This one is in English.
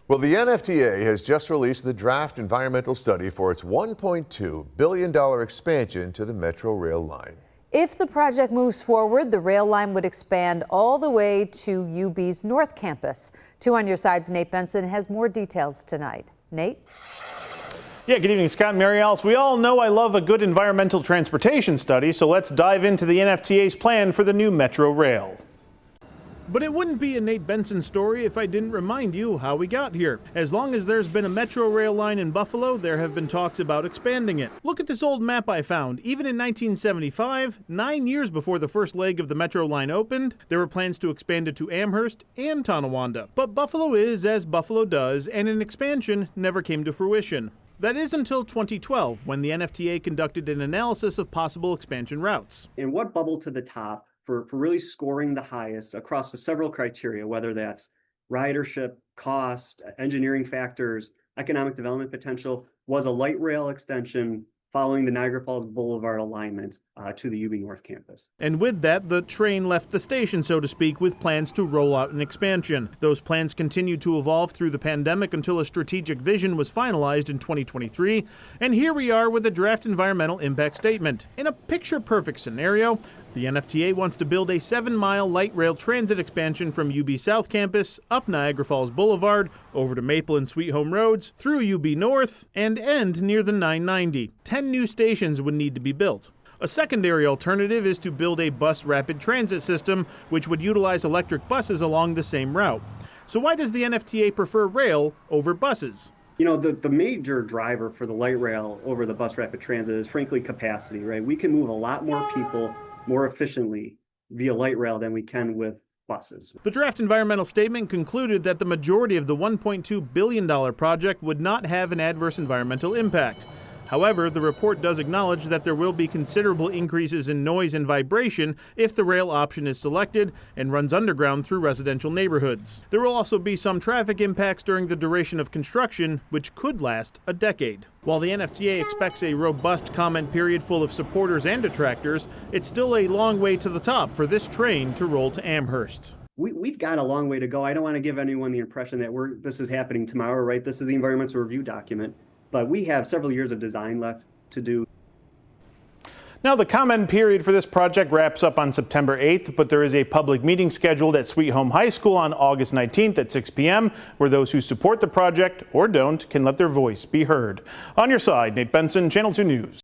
Well, the NFTA has just released the draft environmental study for its $1.2 billion expansion to the Metro rail line. If the project moves forward, the rail line would expand all the way to UB's North Campus. 2 on Your Side's Nate Benson has more details tonight. Nate? Yeah, good evening, Scott and Mary Alice. We all know I love a good environmental transportation study, so let's dive into the NFTA's plan for the new Metro rail. But it wouldn't be a Nate Benson story if I didn't remind you how we got here. As long as there's been a Metro rail line in Buffalo, there have been talks about expanding it. Look at this old map I found. Even in 1975, 9 years before the first leg of the Metro line opened, there were plans to expand it to Amherst and Tonawanda. But Buffalo is as Buffalo does, and an expansion never came to fruition. That is until 2012, when the NFTA conducted an analysis of possible expansion routes. And what bubbled to the top for really scoring the highest across the several criteria, whether that's ridership, cost, engineering factors, economic development potential, was a light rail extension following the Niagara Falls Boulevard alignment to the UB North Campus. And with that, the train left the station, so to speak, with plans to roll out an expansion. Those plans continued to evolve through the pandemic until a strategic vision was finalized in 2023. And here we are with a draft environmental impact statement. In a picture-perfect scenario, the NFTA wants to build a 7-mile light rail transit expansion from UB South Campus, up Niagara Falls Boulevard, over to Maple and Sweet Home Roads, through UB North, and end near the 990. 10 new stations would need to be built. A secondary alternative is to build a bus rapid transit system, which would utilize electric buses along the same route. So why does the NFTA prefer rail over buses? You know, the major driver for the light rail over the bus rapid transit is frankly capacity, right? We can move a lot more people more efficiently via light rail than we can with buses. The draft environmental statement concluded that the majority of the $1.2 billion project would not have an adverse environmental impact. However, the report does acknowledge that there will be considerable increases in noise and vibration if the rail option is selected and runs underground through residential neighborhoods. There will also be some traffic impacts during the duration of construction, which could last a decade. While the NFTA expects a robust comment period full of supporters and detractors, it's still a long way to the top for this train to roll to Amherst. We've got a long way to go. I don't want to give anyone the impression that this is happening tomorrow, right? This is the environmental review document. But we have several years of design left to do. Now, the comment period for this project wraps up on September 8th, but there is a public meeting scheduled at Sweet Home High School on August 19th at 6 p.m., where those who support the project or don't can let their voice be heard. On Your Side, Nate Benson, Channel 2 News.